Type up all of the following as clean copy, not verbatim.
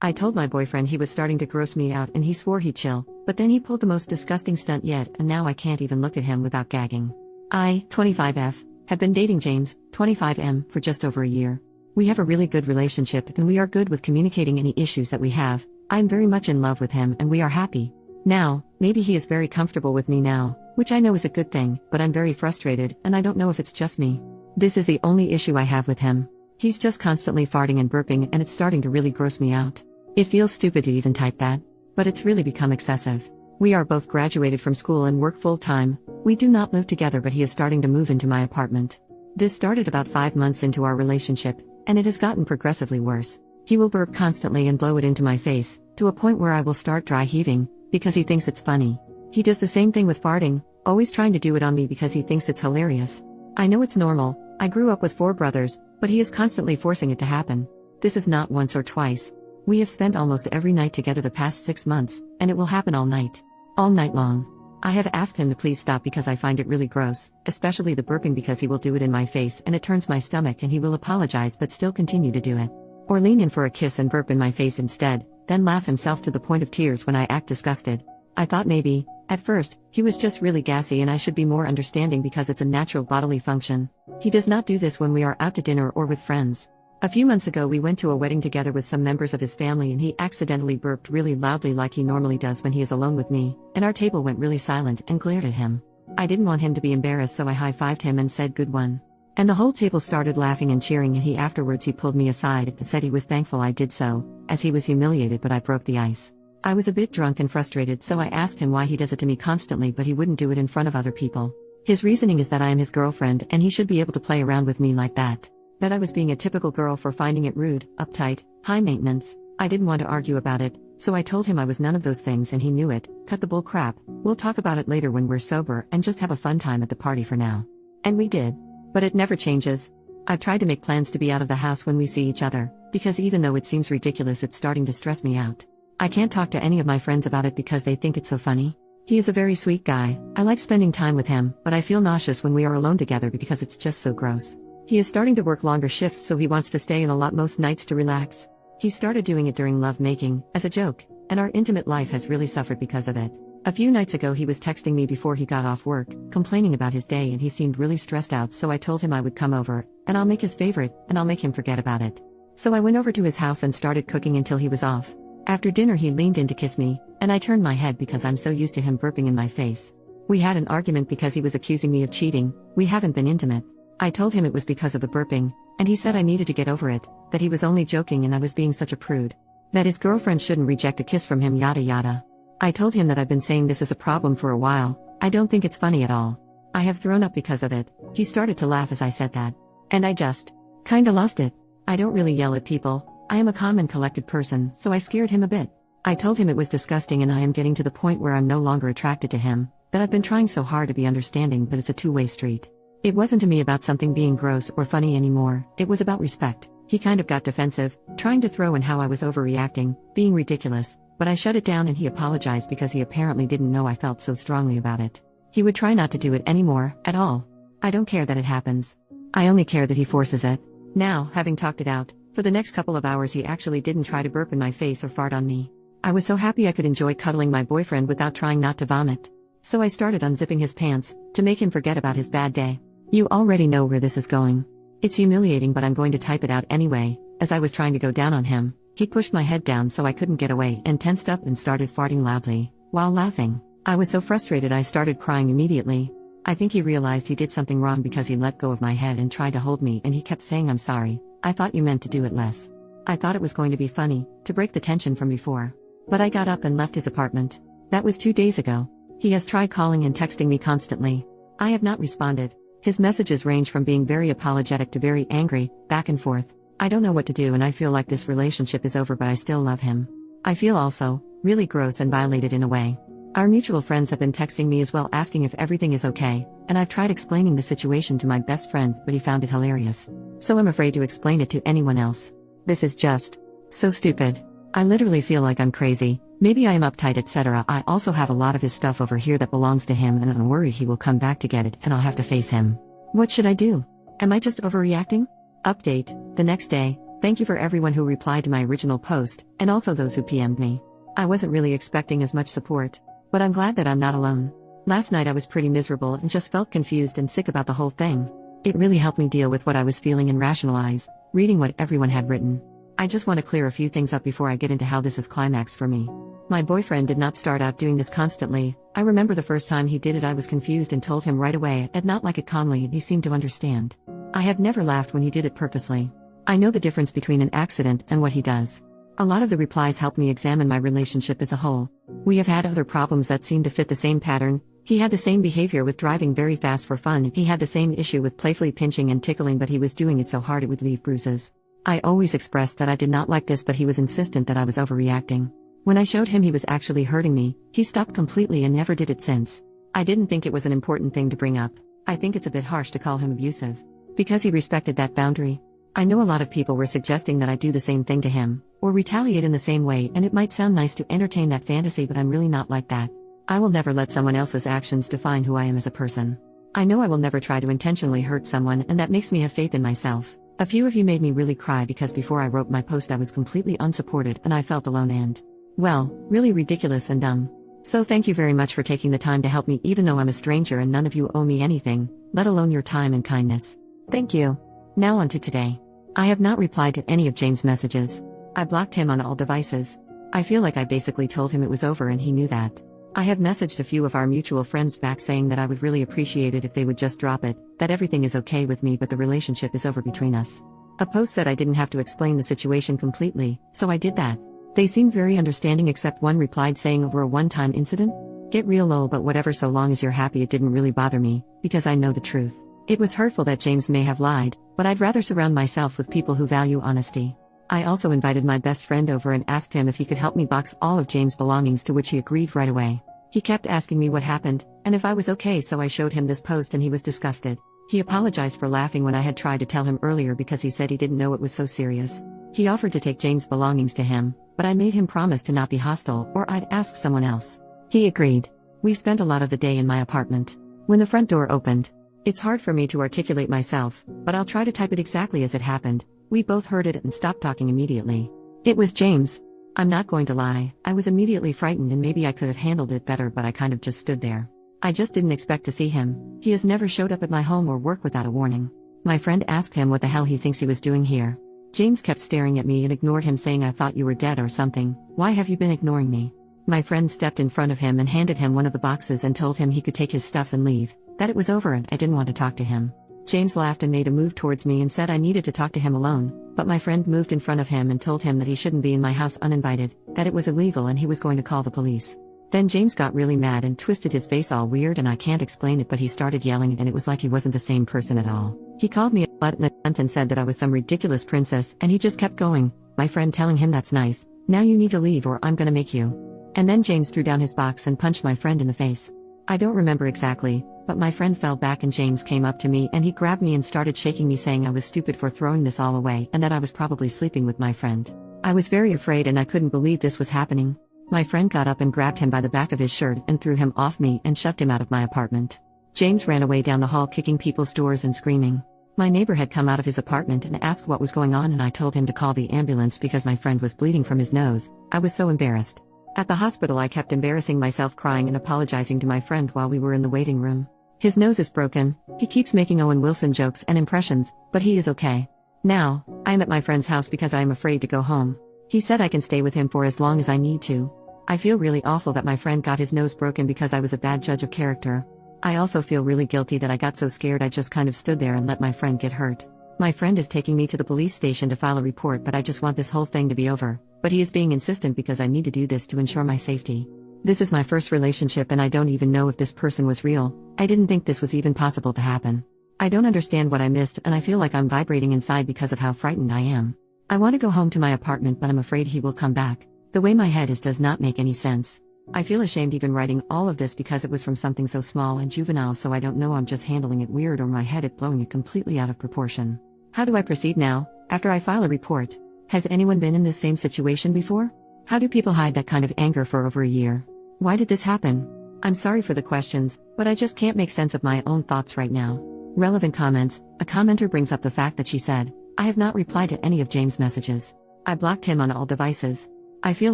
I told my boyfriend he was starting to gross me out and he swore he'd chill, but then he pulled the most disgusting stunt yet and now I can't even look at him without gagging. I, 25F, have been dating James, 25M, for just over a year. We have a really good relationship and we are good with communicating any issues that we have. I'm very much in love with him and we are happy. Now, maybe he is very comfortable with me now, which I know is a good thing, but I'm very frustrated and I don't know if it's just me. This is the only issue I have with him. He's just constantly farting and burping and it's starting to really gross me out. It feels stupid to even type that, but it's really become excessive. We are both graduated from school and work full-time. We do not live together, but he is starting to move into my apartment. This started about 5 months into our relationship, and it has gotten progressively worse. He will burp constantly and blow it into my face, to a point where I will start dry heaving, because he thinks it's funny. He does the same thing with farting, always trying to do it on me because he thinks it's hilarious. I know it's normal, I grew up with 4 brothers, but he is constantly forcing it to happen. This is not once or twice. We have spent almost every night together the past 6 months, and it will happen all night. All night long. I have asked him to please stop because I find it really gross, especially the burping because he will do it in my face and it turns my stomach and he will apologize but still continue to do it. Or lean in for a kiss and burp in my face instead, then laugh himself to the point of tears when I act disgusted. I thought maybe, at first, he was just really gassy and I should be more understanding because it's a natural bodily function. He does not do this when we are out to dinner or with friends. A few months ago we went to a wedding together with some members of his family and he accidentally burped really loudly like he normally does when he is alone with me, and our table went really silent and glared at him. I didn't want him to be embarrassed so I high-fived him and said good one. And the whole table started laughing and cheering and he afterwards pulled me aside and said he was thankful I did so, as he was humiliated but I broke the ice. I was a bit drunk and frustrated so I asked him why he does it to me constantly but he wouldn't do it in front of other people. His reasoning is that I am his girlfriend and he should be able to play around with me like that. That I was being a typical girl for finding it rude, uptight, high maintenance. I didn't want to argue about it, so I told him I was none of those things and he knew it. Cut the bull crap, we'll talk about it later when we're sober and just have a fun time at the party for now. And we did. But it never changes. I've tried to make plans to be out of the house when we see each other, because even though it seems ridiculous it's starting to stress me out. I can't talk to any of my friends about it because they think it's so funny. He is a very sweet guy, I like spending time with him, but I feel nauseous when we are alone together because it's just so gross. He is starting to work longer shifts so he wants to stay in a lot most nights to relax. He started doing it during love making, as a joke, and our intimate life has really suffered because of it. A few nights ago he was texting me before he got off work, complaining about his day and he seemed really stressed out so I told him I would come over, and I'll make his favorite, and I'll make him forget about it. So I went over to his house and started cooking until he was off. After dinner he leaned in to kiss me, and I turned my head because I'm so used to him burping in my face. We had an argument because he was accusing me of cheating. We haven't been intimate. I told him it was because of the burping, and he said I needed to get over it, that he was only joking and I was being such a prude. That his girlfriend shouldn't reject a kiss from him yada yada. I told him that I've been saying this is a problem for a while, I don't think it's funny at all. I have thrown up because of it. He started to laugh as I said that. And I just kinda lost it. I don't really yell at people, I am a calm and collected person, so I scared him a bit. I told him it was disgusting and I am getting to the point where I'm no longer attracted to him, that I've been trying so hard to be understanding but it's a two-way street. It wasn't to me about something being gross or funny anymore, it was about respect. He kind of got defensive, trying to throw in how I was overreacting, being ridiculous, but I shut it down and he apologized because he apparently didn't know I felt so strongly about it. He would try not to do it anymore, at all. I don't care that it happens. I only care that he forces it. Now, having talked it out, for the next couple of hours he actually didn't try to burp in my face or fart on me. I was so happy I could enjoy cuddling my boyfriend without trying not to vomit. So I started unzipping his pants, to make him forget about his bad day. You already know where this is going. It's humiliating but I'm going to type it out anyway. As I was trying to go down on him, he pushed my head down so I couldn't get away and tensed up and started farting loudly, while laughing. I was so frustrated I started crying immediately. I think he realized he did something wrong because he let go of my head and tried to hold me and he kept saying I'm sorry, I thought you meant to do it less. I thought it was going to be funny, to break the tension from before. But I got up and left his apartment. That was 2 days ago. He has tried calling and texting me constantly. I have not responded. His messages range from being very apologetic to very angry, back and forth. I don't know what to do and I feel like this relationship is over but I still love him. I feel also really gross and violated in a way. Our mutual friends have been texting me as well asking if everything is okay, and I've tried explaining the situation to my best friend but he found it hilarious. So I'm afraid to explain it to anyone else. This is just so stupid. I literally feel like I'm crazy. Maybe I am uptight etc. I also have a lot of his stuff over here that belongs to him and I'm worried he will come back to get it and I'll have to face him. What should I do? Am I just overreacting? Update, the next day, Thank you for everyone who replied to my original post, and also those who PM'd me. I wasn't really expecting as much support, but I'm glad that I'm not alone. Last night I was pretty miserable and just felt confused and sick about the whole thing. It really helped me deal with what I was feeling and rationalize, reading what everyone had written. I just want to clear a few things up before I get into how this is climaxed for me. My boyfriend did not start out doing this constantly. I remember the first time he did it I was confused and told him right away I'd not like it calmly and he seemed to understand. I have never laughed when he did it purposely. I know the difference between an accident and what he does. A lot of the replies helped me examine my relationship as a whole. We have had other problems that seem to fit the same pattern. He had the same behavior with driving very fast for fun. He had the same issue with playfully pinching and tickling, but he was doing it so hard it would leave bruises. I always expressed that I did not like this, but he was insistent that I was overreacting. When I showed him he was actually hurting me, he stopped completely and never did it since. I didn't think it was an important thing to bring up. I think it's a bit harsh to call him abusive. Because he respected that boundary. I know a lot of people were suggesting that I do the same thing to him, or retaliate in the same way, and it might sound nice to entertain that fantasy, but I'm really not like that. I will never let someone else's actions define who I am as a person. I know I will never try to intentionally hurt someone, and that makes me have faith in myself. A few of you made me really cry because before I wrote my post I was completely unsupported and I felt alone and, well, really ridiculous and dumb. So thank you very much for taking the time to help me, even though I'm a stranger and none of you owe me anything, let alone your time and kindness. Thank you. Now on to today. I have not replied to any of James' messages. I blocked him on all devices. I feel like I basically told him it was over and he knew that. I have messaged a few of our mutual friends back saying that I would really appreciate it if they would just drop it, that everything is okay with me but the relationship is over between us. A post said I didn't have to explain the situation completely, so I did that. They seemed very understanding except one replied saying over a one-time incident? Get real lol, but whatever, so long as you're happy. It didn't really bother me, because I know the truth. It was hurtful that James may have lied, but I'd rather surround myself with people who value honesty. I also invited my best friend over and asked him if he could help me box all of James' belongings, to which he agreed right away. He kept asking me what happened, and if I was okay, so I showed him this post and he was disgusted. He apologized for laughing when I had tried to tell him earlier because he said he didn't know it was so serious. He offered to take James' belongings to him, but I made him promise to not be hostile or I'd ask someone else. He agreed. We spent a lot of the day in my apartment. When the front door opened, it's hard for me to articulate myself, but I'll try to type it exactly as it happened. We both heard it and stopped talking immediately. It was James. I'm not going to lie, I was immediately frightened and maybe I could have handled it better, but I kind of just stood there. I just didn't expect to see him. He has never showed up at my home or work without a warning. My friend asked him what the hell he thinks he was doing here. James kept staring at me and ignored him, saying I thought you were dead or something. Why have you been ignoring me? My friend stepped in front of him and handed him one of the boxes and told him he could take his stuff and leave, that it was over and I didn't want to talk to him. James laughed and made a move towards me and said I needed to talk to him alone, but my friend moved in front of him and told him that he shouldn't be in my house uninvited, that it was illegal and he was going to call the police. Then James got really mad and twisted his face all weird, and I can't explain it, but he started yelling and it was like he wasn't the same person at all. He called me a slut and a cunt and said that I was some ridiculous princess, and he just kept going, my friend telling him that's nice, now you need to leave or I'm gonna make you. And then James threw down his box and punched my friend in the face. I don't remember exactly, but my friend fell back and James came up to me and he grabbed me and started shaking me, saying I was stupid for throwing this all away and that I was probably sleeping with my friend. I was very afraid and I couldn't believe this was happening. My friend got up and grabbed him by the back of his shirt and threw him off me and shoved him out of my apartment. James ran away down the hall kicking people's doors and screaming. My neighbor had come out of his apartment and asked what was going on, and I told him to call the ambulance because my friend was bleeding from his nose. I was so embarrassed. At the hospital I kept embarrassing myself, crying and apologizing to my friend while we were in the waiting room. His nose is broken, he keeps making Owen Wilson jokes and impressions, but he is okay. Now, I am at my friend's house because I am afraid to go home. He said I can stay with him for as long as I need to. I feel really awful that my friend got his nose broken because I was a bad judge of character. I also feel really guilty that I got so scared I just kind of stood there and let my friend get hurt. My friend is taking me to the police station to file a report, but I just want this whole thing to be over. But he is being insistent because I need to do this to ensure my safety. This is my first relationship and I don't even know if this person was real. I didn't think this was even possible to happen. I don't understand what I missed and I feel like I'm vibrating inside because of how frightened I am. I want to go home to my apartment, but I'm afraid he will come back. The way my head is does not make any sense. I feel ashamed even writing all of this because it was from something so small and juvenile, so I don't know, I'm just handling it weird or my head is blowing it completely out of proportion. How do I proceed now, after I file a report? Has anyone been in this same situation before? How do people hide that kind of anger for over a year? Why did this happen? I'm sorry for the questions, but I just can't make sense of my own thoughts right now. Relevant comments. A commenter brings up the fact that she said, I have not replied to any of James' messages. I blocked him on all devices. I feel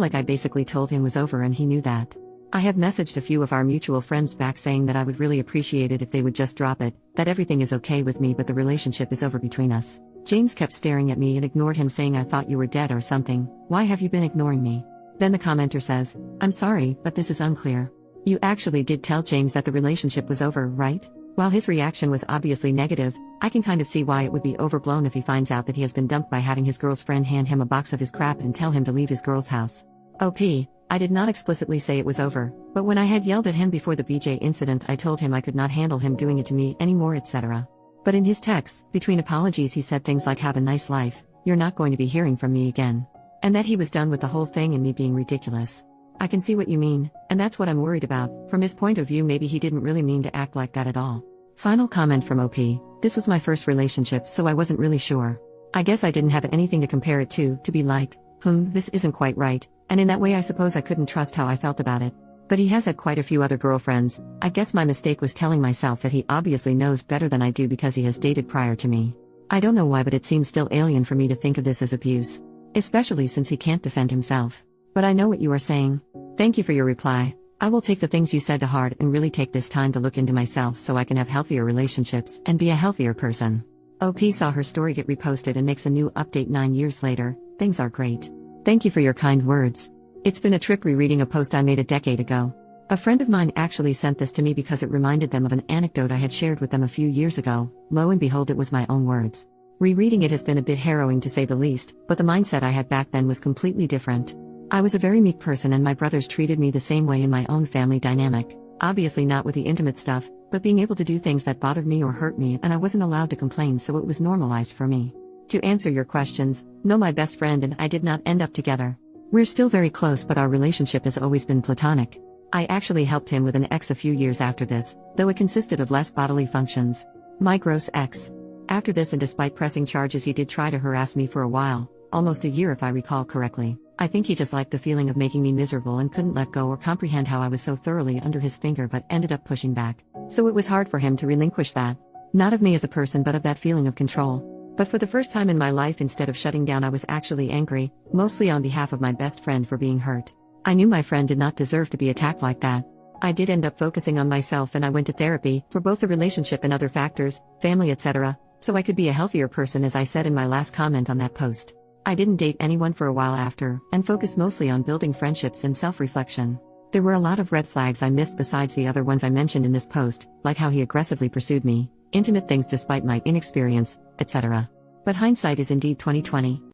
like I basically told him it was over and he knew that. I have messaged a few of our mutual friends back saying that I would really appreciate it if they would just drop it, that everything is okay with me but the relationship is over between us. James kept staring at me and ignored him, saying I thought you were dead or something. Why have you been ignoring me? Then the commenter says, I'm sorry, but this is unclear. You actually did tell James that the relationship was over, right? While his reaction was obviously negative, I can kind of see why it would be overblown if he finds out that he has been dumped by having his girl's friend hand him a box of his crap and tell him to leave his girl's house. OP, I did not explicitly say it was over, but when I had yelled at him before the BJ incident, I told him I could not handle him doing it to me anymore, etc. But in his texts, between apologies, he said things like have a nice life, you're not going to be hearing from me again. And that he was done with the whole thing and me being ridiculous. I can see what you mean, and that's what I'm worried about. From his point of view, maybe he didn't really mean to act like that at all. Final comment from OP, this was my first relationship, so I wasn't really sure. I guess I didn't have anything to compare it to be like, this isn't quite right, and in that way I suppose I couldn't trust how I felt about it. But he has had quite a few other girlfriends. I guess my mistake was telling myself that he obviously knows better than I do because he has dated prior to me. I don't know why, but it seems still alien for me to think of this as abuse. Especially since he can't defend himself. But I know what you are saying. Thank you for your reply. I will take the things you said to heart and really take this time to look into myself so I can have healthier relationships and be a healthier person. OP saw her story get reposted and makes a new update 9 years later. Things are great. Thank you for your kind words. It's been a trip rereading a post I made a decade ago. A friend of mine actually sent this to me because it reminded them of an anecdote I had shared with them a few years ago. Lo and behold, it was my own words. Rereading it has been a bit harrowing to say the least, but the mindset I had back then was completely different. I was a very meek person and my brothers treated me the same way in my own family dynamic. Obviously not with the intimate stuff, but being able to do things that bothered me or hurt me, and I wasn't allowed to complain, so it was normalized for me. To answer your questions, no, my best friend and I did not end up together. We're still very close, but our relationship has always been platonic. I actually helped him with an ex a few years after this, though it consisted of less bodily functions. My gross ex. After this, and despite pressing charges, he did try to harass me for a while, almost a year if I recall correctly. I think he just liked the feeling of making me miserable and couldn't let go or comprehend how I was so thoroughly under his finger, but ended up pushing back. So it was hard for him to relinquish that. Not of me as a person, but of that feeling of control. But for the first time in my life, instead of shutting down, I was actually angry, mostly on behalf of my best friend for being hurt. I knew my friend did not deserve to be attacked like that. I did end up focusing on myself, and I went to therapy, for both the relationship and other factors, family, etc., so I could be a healthier person, as I said in my last comment on that post. I didn't date anyone for a while after, and focused mostly on building friendships and self-reflection. There were a lot of red flags I missed besides the other ones I mentioned in this post, like how he aggressively pursued me, intimate things despite my inexperience, etc. But hindsight is indeed 20/20.